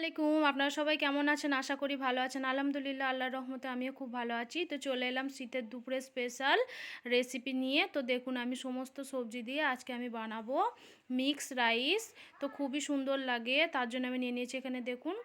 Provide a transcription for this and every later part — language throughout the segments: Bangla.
আলাইকুম। আপনারা সবাই কেমন আছেন? আশা করি ভালো আছেন। আলহামদুলিল্লাহ আল্লাহর রহমতে আমিও খুব ভালো আছি। তো চলে এলাম শীতের দুপুরে স্পেশাল রেসিপি নিয়ে। তো দেখুন আমি সমস্ত সবজি দিয়ে আজকে আমি বানাবো মিক্স রাইস। তো খুবই সুন্দর লাগে। তার জন্য আমি নিয়ে নিয়েছি এখানে দেখুন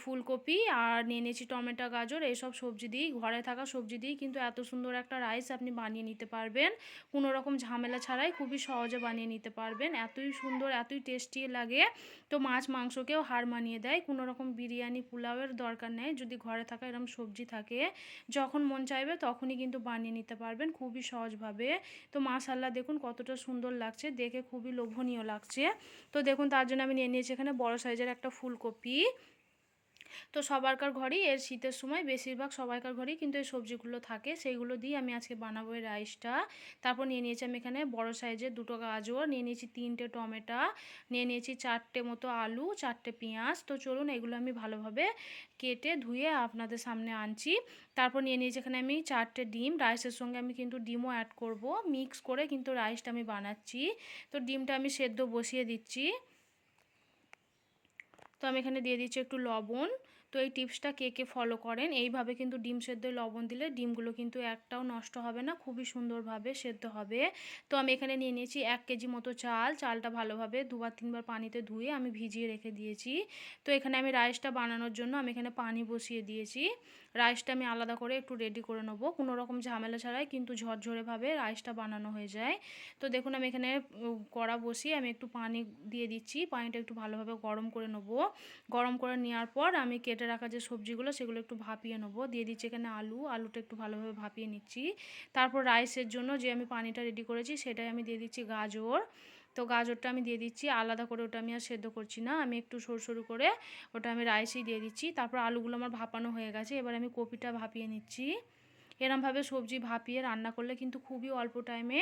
ফুলকপি আর নিয়ে নিয়েছি টমেটো, গাজর এইসব সবজি দিয়েই ঘরে থাকা সবজি দিয়েই কিন্তু এত সুন্দর একটা রাইস আপনি বানিয়ে নিতে পারবেন। কোনো রকম ঝামেলা ছাড়াই খুবই সহজে বানিয়ে নিতে পারবেন। এতই সুন্দর, এতই টেস্টি লাগে। তো মাছ মাংসকেও হার মানিয়ে দেয়। কোনো রকম বিরিয়ানি পোলাওয়ের দরকার নেই। যদি ঘরে থাকা এরকম সবজি থাকে যখন মন চাইবে তখনই কিন্তু বানিয়ে নিতে পারবেন খুবই সহজভাবে। তো মাশাআল্লাহ দেখুন কতটা সুন্দর লাগছে, দেখে খুবই লোভনীয় লাগছে। তো দেখুন তার জন্য আমি নিয়ে নিয়েছি এখানে বড় সাইজের একটা ফুলকপি। তো সবারকার ঘরেই এর শীতের সময় বেশিরভাগ সবাইকার ঘরেই কিন্তু এই সবজিগুলো থাকে, সেইগুলো দিয়ে আমি আজকে বানাবো এই রাইসটা। তারপর নিয়ে নিয়েছি আমি এখানে বড় সাইজের দুটো গাজর, নিয়ে নিয়েছি 3টে টমেটো, নিয়ে নিয়েছি 4টে মতো আলু, 4টে পেঁয়াজ। তো চলুন এগুলো আমি ভালোভাবে কেটে ধুয়ে আপনাদের সামনে আনছি। তারপর নিয়ে নিয়েছি এখানে আমি 4টে ডিম। রাইসের সঙ্গে আমি কিন্তু ডিমও অ্যাড করব, মিক্স করে কিন্তু রাইসটা আমি বানাচ্ছি। তো ডিমটা আমি সেদ্ধ বসিয়ে দিচ্ছি। তো আমি এখানে দিয়ে দিচ্ছি একটু লবণ। তো এই টিপসটা কে কে ফলো করেন, এইভাবে কিন্তু ডিম সেদ্ধয় লবণ দিলে ডিমগুলো কিন্তু একটাও নষ্ট হবে না, খুবই সুন্দরভাবে সেদ্ধ হবে। তো আমি এখানে নিয়ে নিয়েছি 1 কেজি মতো চাল। চালটা ভালোভাবে 2-3 বার পানিতে ধুয়ে আমি ভিজিয়ে রেখে দিয়েছি। তো এখানে আমি রাইসটা বানানোর জন্য আমি এখানে পানি বসিয়ে দিয়েছি। রাইসটা আমি আলাদা করে একটু রেডি করে নেবো, কোনো রকম ঝামেলা ছাড়াই কিন্তু ঝরঝরেভাবে রাইসটা বানানো হয়ে যায়। তো দেখুন আমি এখানে কড়া বসিয়ে আমি একটু পানি দিয়ে দিচ্ছি। পানিটা একটু ভালোভাবে গরম করে নেবো। গরম করে নেওয়ার পর আমি কেটে রাখা যে সবজিগুলো সেগুলো একটু ভাপিয়ে নেবো। দিয়ে দিচ্ছি এখানে আলুটা একটু ভালোভাবে ভাপিয়ে নিচ্ছি। তারপর রাইসের জন্য যে আমি পানিটা রেডি করেছি সেটাই আমি দিয়ে দিচ্ছি গাজর। তো গাজরটা আমি দিয়ে দিচ্ছি আলাদা করে, ওটা আমি আর সেদ্ধ করছি না, আমি একটু সরু সরু করে ওটা আমি রাইসেই দিয়ে দিচ্ছি। তারপর আলুগুলো আমার ভাপানো হয়ে গেছে, এবার আমি কপিটা ভাপিয়ে নিচ্ছি। এরমভাবে সবজি ভাপিয়ে রান্না করলে কিন্তু খুবই অল্প টাইমে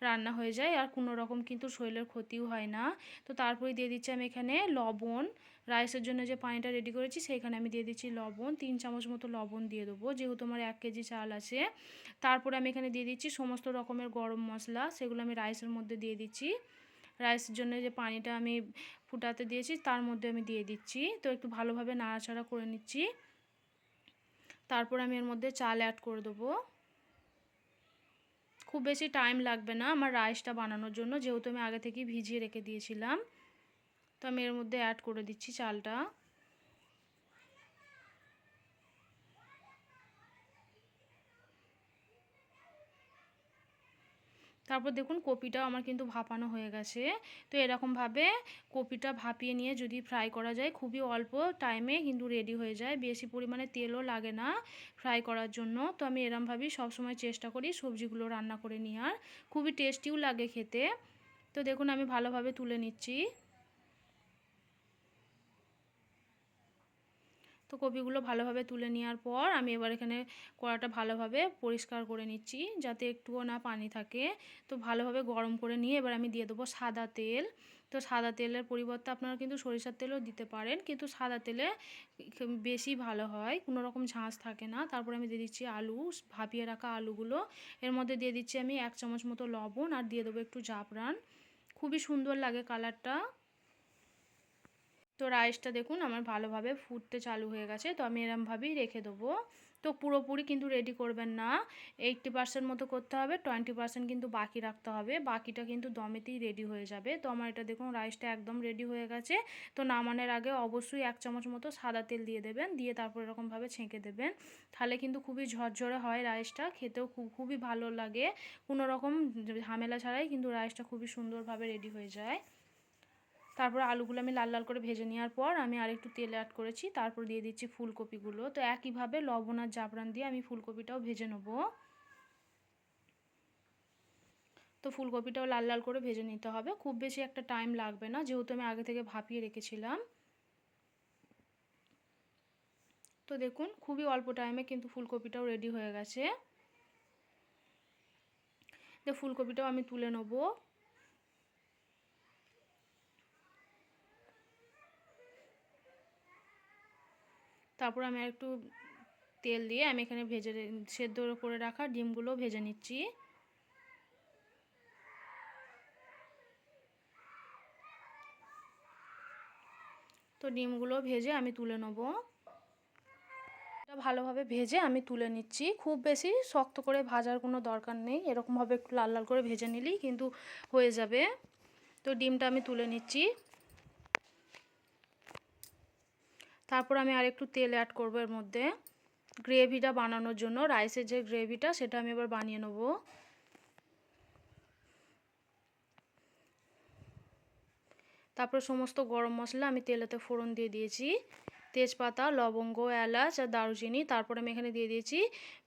রান্না হয়ে যায়, আর কোনো রকম কিন্তু শরীরের ক্ষতিও হয় না। তো তারপরে দিয়ে দিচ্ছি আমি এখানে লবণ। রাইসের জন্য যে পানিটা রেডি করেছি সেইখানে আমি দিয়ে দিচ্ছি লবণ, 3 চামচ মতো লবণ দিয়ে দেবো, যেহেতু আমার 1 কেজি চাল আছে। তারপরে আমি এখানে দিয়ে দিচ্ছি সমস্ত রকমের গরম মশলা, সেগুলো আমি রাইসের মধ্যে দিয়ে দিচ্ছি। রাইসের জন্য যে পানিটা আমি ফুটাতে দিয়েছি তার মধ্যে আমি দিয়ে দিচ্ছি। তো একটু ভালোভাবে নাড়াচাড়া করে নিচ্ছি। তারপর আমি এর মধ্যে চাল অ্যাড করে দেবো। খুব বেশি টাইম লাগবে না আমার রাইসটা বানানোর জন্য, যেহেতু আমি আগে থেকেই ভিজিয়ে রেখে দিয়েছিলাম। তো আমি এর মধ্যে অ্যাড করে দিচ্ছি চালটা। তারপর দেখুন কপিটাও আমার কিন্তু ভাপানো হয়ে গেছে। তো এরকমভাবে কপিটা ভাপিয়ে নিয়ে যদি ফ্রাই করা যায় খুবই অল্প টাইমে কিন্তু রেডি হয়ে যায়, বেশি পরিমাণে তেলও লাগে না ফ্রাই করার জন্য। তো আমি এরমভাবেই সবসময় চেষ্টা করি সবজিগুলো রান্না করে নেওয়ার, খুবই টেস্টিও লাগে খেতে। তো দেখুন আমি ভালোভাবে তুলে নিচ্ছি। তো কপিগুলো ভালোভাবে তুলে নেওয়ার পর আমি এবার এখানে কড়াটা ভালোভাবে পরিষ্কার করে নিচ্ছি যাতে একটুও না পানি থাকে। তো ভালোভাবে গরম করে নিয়ে এবার আমি দিয়ে দেবো সাদা তেল। তো সাদা তেলের পরিবর্তে আপনারা কিন্তু সরিষার তেলও দিতে পারেন, কিন্তু সাদা তেলে বেশি ভালো হয়, কোনো রকম ঝাঁঝ থাকে না। তারপরে আমি দিয়ে দিচ্ছি আলু, ভাপিয়ে রাখা আলুগুলো। এর মধ্যে দিয়ে দিচ্ছি আমি 1 চামচ মতো লবণ, আর দিয়ে দেবো একটু জাফরান, খুবই সুন্দর লাগে কালারটা। তো রাইসটা দেখুন আমার ভালোভাবে ফুটতে চালু হয়ে গেছে, তো আমি এরমভাবেই রেখে দেবো। তো পুরোপুরি কিন্তু রেডি করবেন না, 80% মতো করতে হবে, 20% কিন্তু বাকি রাখতে হবে, বাকিটা কিন্তু দমেতেই রেডি হয়ে যাবে। তো আমার এটা দেখুন রাইসটা একদম রেডি হয়ে গেছে। তো নামানোর আগে অবশ্যই 1 চামচ মতো সাদা তেল দিয়ে দেবেন, দিয়ে তারপর এরকমভাবে ছেঁকে দেবেন, তাহলে কিন্তু খুবই ঝরঝরে হয় রাইসটা, খেতেও খুবই ভালো লাগে। কোনো রকম ঝামেলা ছাড়াই কিন্তু রাইসটা খুবই সুন্দরভাবে রেডি হয়ে যায়। তারপর আলুগুলো আমি লাল লাল করে ভেজে নেওয়ার পর আমি আরেকটু তেল অ্যাড করেছি, তারপর দিয়ে দিচ্ছি ফুলকপিগুলো। তো একইভাবে লবণ আর জাফরান দিয়ে আমি ফুলকপিটাও ভেজে নেব। তো ফুলকপিটাও লাল লাল করে ভেজে নিতে হবে, খুব বেশি একটা টাইম লাগবে না যেহেতু আমি আগে থেকে ভাপিয়ে রেখেছিলাম। তো দেখুন খুবই অল্প টাইমে কিন্তু ফুলকপিটাও রেডি হয়ে গেছে। তো ফুলকপিটাও আমি তুলে নেব। তারপর আমি একটু তেল দিয়ে আমি এখানে সেদ্ধ করে রাখা ডিমগুলো ভেজে নিচ্ছি। তো তো ডিমগুলো ভেজে আমি তুলে নেব। এটা ভালোভাবে ভেজে আমি তুলে নিচ্ছি। খুব বেশি শক্ত করে ভাজার কোনো দরকার নেই, এরকমভাবে একটু লাল লাল করে ভেজে নিলেই কিন্তু হয়ে যাবে। তো ডিমটা আমি তুলে নিচ্ছি। তারপর আমি আর একটু তেল অ্যাড করব এর মধ্যে, গ্রেভিটা বানানোর জন্য। রাইসের যে গ্রেভিটা সেটা আমি এবার বানিয়ে নেব। তারপর সমস্ত গরম মশলা আমি তেলেতে ফোড়ন দিয়ে দিয়েছি, তেজপাতা, লবঙ্গ, এলাচ আর দারুচিনি। তারপর আমি এখানে দিয়ে দিয়েছি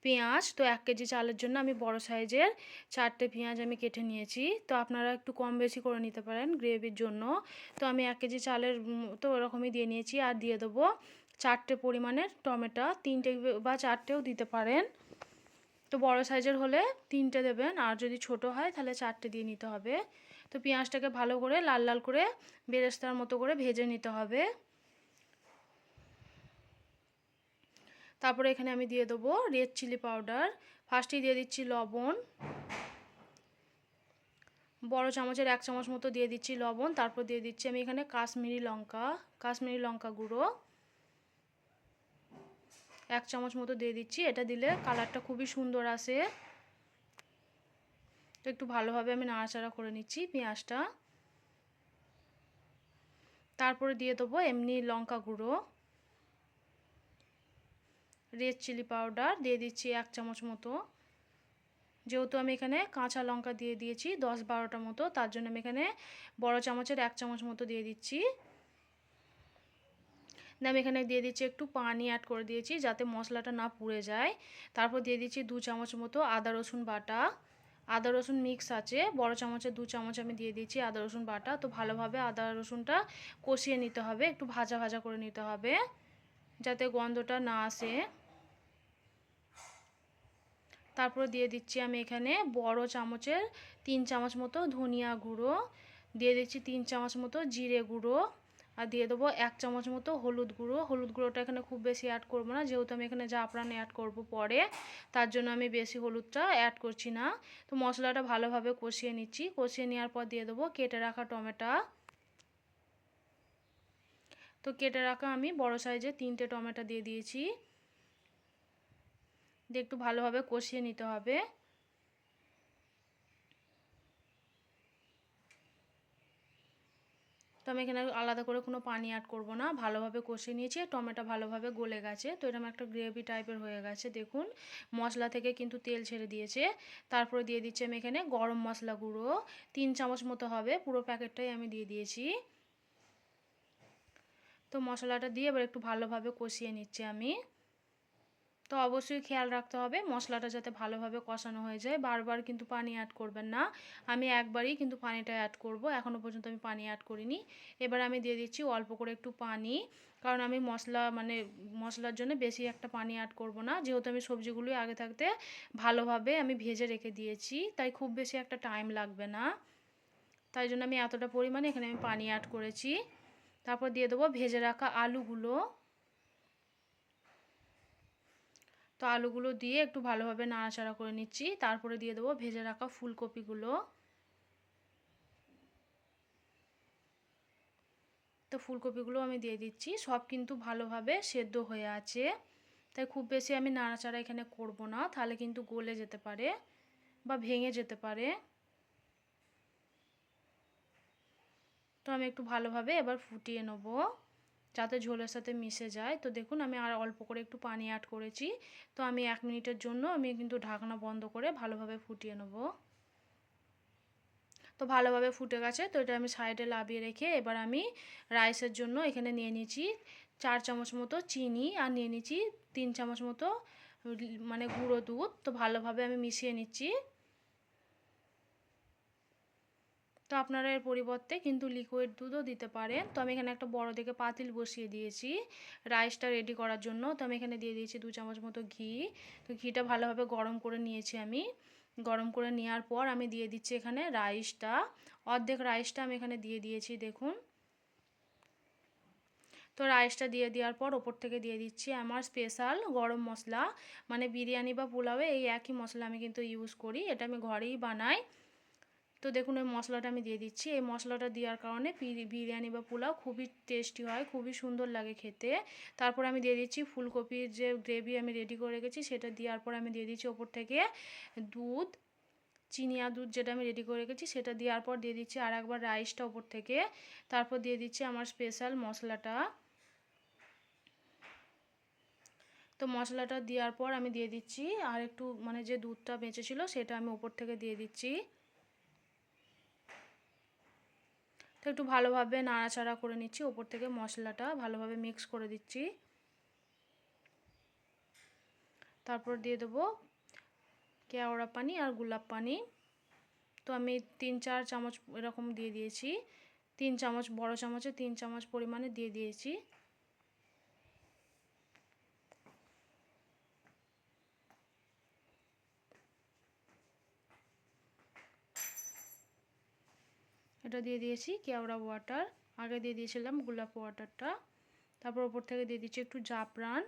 পেঁয়াজ। তো 1 কেজি চালের জন্য আমি বড় সাইজের 4টে পেঁয়াজ আমি কেটে নিয়েছি। তো আপনারা একটু কম বেশি করে নিতে পারেন গ্রেভির জন্য। তো আমি 1 কেজি চালের তো ওরকমই দিয়ে নিয়েছি। আর দিয়ে দেবো 4টে পরিমাণের টমেটো, 3টে বা 4টেও দিতে পারেন। তো বড় সাইজের হলে 3টে দেবেন, আর যদি ছোট হয় তাহলে 4টে দিয়ে নিতে হবে। তো পেঁয়াজটাকে ভালো করে লাল লাল করে বেরেস্তার মতো করে ভেজে নিতে হবে। তারপরে এখানে আমি দিয়ে দেবো রেড চিলি পাউডার। ফার্স্টেই দিয়ে দিচ্ছি লবণ, বড় চামচের 1 চামচ মতো দিয়ে দিচ্ছি লবণ। তারপর দিয়ে দিচ্ছি আমি এখানে কাশ্মীরি লঙ্কা গুঁড়ো 1 চামচ মতো দিয়ে দিচ্ছি। এটা দিলে কালারটা খুবই সুন্দর আসে। তো একটু ভালোভাবে আমি নাড়াচাড়া করে নিচ্ছি পেঁয়াজটা। তারপরে দিয়ে দেবো এমনি লঙ্কা গুঁড়ো, রেড চিলি পাউডার দিয়ে দিচ্ছি 1 চামচ মতো। যেহেতু আমি এখানে কাঁচা লঙ্কা দিয়ে দিয়েছি 10-12টা মতো, তার জন্য আমি এখানে বড় চামচের 1 চামচ মতো দিয়ে দিচ্ছি। আমি এখানে দিয়ে দিচ্ছি একটু পানি অ্যাড করে দিয়েছি যাতে মশলাটা না পুড়ে যায়। তারপর দিয়ে দিচ্ছি 2 চামচ মতো আদা রসুন বাটা। আদা রসুন মিক্স আছে, বড় চামচের 2 চামচ আমি দিয়ে দিচ্ছি আদা রসুন বাটা। তো ভালোভাবে আদা রসুনটা কষিয়ে নিতে হবে, একটু ভাজা ভাজা করে নিতে হবে যাতে গন্ধটা না আসে। তারপর দিয়ে দিচ্ছি আমি এখানে বড় চামচের 3 চামচ মতো ধনিয়া গুঁড়ো, দিয়ে দিচ্ছি 3 চামচ মতো জিরে গুঁড়ো, আর দিয়ে দেবো 1 চামচ মতো হলুদ গুঁড়ো। হলুদ গুঁড়োটা এখানে খুব বেশি অ্যাড করব না, যেহেতু আমি এখানে জাফরান অ্যাড করব পরে, তার জন্য আমি বেশি হলুদটা অ্যাড করছি না। তো মশলাটা ভালোভাবে কষিয়ে নিচ্ছি। কষিয়ে নেওয়ার পর দিয়ে দেবো কেটে রাখা টমেটো। তো কেটে রাখা আমি বড় সাইজের 3টে টমেটো দিয়ে দিয়েছি। দিয়ে একটু ভালোভাবে কষিয়ে নিতে হবে। তো আমি এখানে আলাদা করে কোনো পানি অ্যাড করব না, ভালোভাবে কষিয়ে নিয়েছি। টমেটো ভালোভাবে গলে গেছে, তো এরকম একটা গ্রেভি টাইপের হয়ে গেছে। দেখুন মশলা থেকে কিন্তু তেল ছেড়ে দিয়েছে। তারপরে দিয়ে দিচ্ছি আমি এখানে গরম মশলা গুঁড়ো 3 চামচ মতো হবে, পুরো প্যাকেটটাই আমি দিয়ে দিয়েছি। তো মশলাটা দিয়ে এবার একটু ভালোভাবে কষিয়ে নিচ্ছি আমি। তো অবশ্যই খেয়াল রাখতে হবে মশলাটা যাতে ভালোভাবে কষানো হয়ে যায়, বারবার কিন্তু পানি অ্যাড করবেন না। আমি একবারই কিন্তু পানিটা অ্যাড করব, এখনও পর্যন্ত আমি পানি অ্যাড করিনি। এবার আমি দিয়ে দিচ্ছি অল্প করে একটু পানি, কারণ আমি মশলার জন্য বেশি একটা পানি অ্যাড করব না, যেহেতু আমি সবজিগুলো আগে থাকতে ভালোভাবে আমি ভেজে রেখে দিয়েছি, তাই খুব বেশি একটা টাইম লাগবে না। তাই জন্য আমি এতটা পরিমাণে এখানে আমি পানি অ্যাড করেছি। তারপর দিয়ে দেবো ভেজে রাখা আলুগুলো। তো আলুগুলো দিয়ে একটু ভালোভাবে নাড়াচাড়া করে নিচ্ছি। তারপরে দিয়ে দেবো ভেজে রাখা ফুলকপিগুলো। তো ফুলকপিগুলো আমি দিয়ে দিচ্ছি, সব কিন্তু ভালোভাবে সেদ্ধ হয়ে আছে, তাই খুব বেশি আমি নাড়াচাড়া এখানে করব না, তাহলে কিন্তু গলে যেতে পারে বা ভেঙে যেতে পারে। তো আমি একটু ভালোভাবে এবার ফুটিয়ে নেব যাতে ঝোলের সাথে মিশে যায়। তো দেখুন আমি আর অল্প করে একটু পানি অ্যাড করেছি। তো আমি 1 মিনিটের জন্য আমি কিন্তু ঢাকনা বন্ধ করে ভালোভাবে ফুটিয়ে নেব। তো ভালোভাবে ফুটে গেছে, তো এটা আমি সাইডে নামিয়ে রেখে এবার আমি রাইসের জন্য এখানে নিয়ে নিয়েছি 4 চামচ মতো চিনি, আর নিয়ে নিয়েছি 3 চামচ মতো মানে গুঁড়ো দুধ। তো ভালোভাবে আমি মিশিয়ে নিচ্ছি। তো আপনারা এর পরিবর্তে কিন্তু লিকুইড দুধও দিতে পারেন। তো আমি এখানে একটা বড় দেখে পাতিল বসিয়ে দিয়েছি রাইসটা রেডি করার জন্য। তো আমি এখানে দিয়ে দিয়েছি 2 চামচ মতো ঘি। তো ঘিটা ভালোভাবে গরম করে নিয়েছি আমি। গরম করে নেওয়ার পর আমি দিয়ে দিচ্ছি এখানে রাইসটা, অর্ধেক রাইসটা আমি এখানে দিয়ে দিয়েছি দেখুন। তো রাইসটা দিয়ে দেওয়ার পর ওপর থেকে দিয়ে দিচ্ছি আমার স্পেশাল গরম মশলা, মানে বিরিয়ানি বা পোলাওয়ে এই একই মশলা আমি কিন্তু ইউজ করি, এটা আমি ঘরেই বানাই। তো দেখুন ওই মশলাটা আমি দিয়ে দিচ্ছি। এই মশলাটা দেওয়ার কারণে বিরিয়ানি বা পোলাও খুবই টেস্টি হয়, খুবই সুন্দর লাগে খেতে। তারপর আমি দিয়ে দিচ্ছি ফুলকপির যে গ্রেভি আমি রেডি করে রেখেছি, সেটা দেওয়ার পর আমি দিয়ে দিচ্ছি ওপর থেকে দুধ, চিনিয়া দুধ যেটা আমি রেডি করে রেখেছি সেটা দেওয়ার পর দিয়ে দিচ্ছি আর একবার রাইসটা ওপর থেকে। তারপর দিয়ে দিচ্ছি আমার স্পেশাল মশলাটা। তো মশলাটা দেওয়ার পর আমি দিয়ে দিচ্ছি আর একটু মানে যে দুধটা বেঁচে ছিল সেটা আমি ওপর থেকে দিয়ে দিচ্ছি। তো একটু ভালোভাবে নাড়াচাড়া করে নিচ্ছি, ওপর থেকে মশলাটা ভালোভাবে মিক্স করে দিচ্ছি। তারপর দিয়ে দেবো কেওড়া পানি আর গোলাপ পানি। তো আমি 3-4 চামচ এরকম দিয়ে দিয়েছি, 3 চামচ, বড় চামচে 3 চামচ পরিমাণে দিয়ে দিয়েছি। এটা দিয়ে দিয়েছি কেওড়া ওয়াটার, আগে দিয়ে দিয়েছিলাম গোলাপ ওয়াটারটা। তারপর ওপর থেকে দিয়ে দিচ্ছি একটু জাফরান।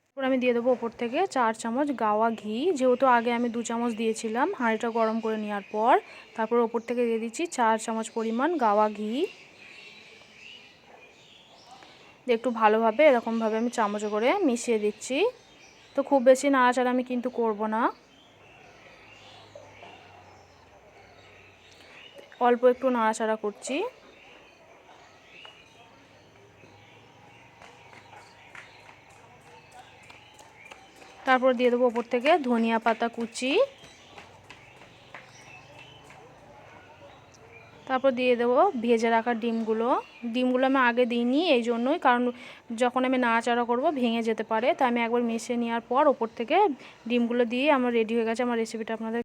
তারপর আমি দিয়ে দেবো ওপর থেকে 4 চামচ গাওয়া ঘি, যেহেতু আগে আমি 2 চামচ দিয়েছিলাম হাঁড়িটা গরম করে নেওয়ার পর। তারপর ওপর থেকে দিয়ে দিচ্ছি 4 চামচ পরিমাণ গাওয়া ঘি। একটু ভালোভাবে এরকমভাবে আমি চামচে করে মিশিয়ে দিচ্ছি। তো খুব বেশি নাড়াচাড়া আমি কিন্তু করব না, অল্প একটু নাড়াচাড়া করছি। তারপর দিয়ে দেবো ওপর থেকে ধনিয়া পাতা কুচি। তারপর দিয়ে দেবো ভেজে রাখা ডিমগুলো। ডিমগুলো আমি আগে দিইনি এই জন্যই, কারণ যখন আমি নাড়াচাড়া করব ভেঙে যেতে পারে, তাই আমি একবার মিশিয়ে নেওয়ার পর ওপর থেকে ডিমগুলো দিয়ে আমার রেডি হয়ে গেছে আমার রেসিপিটা আপনাদের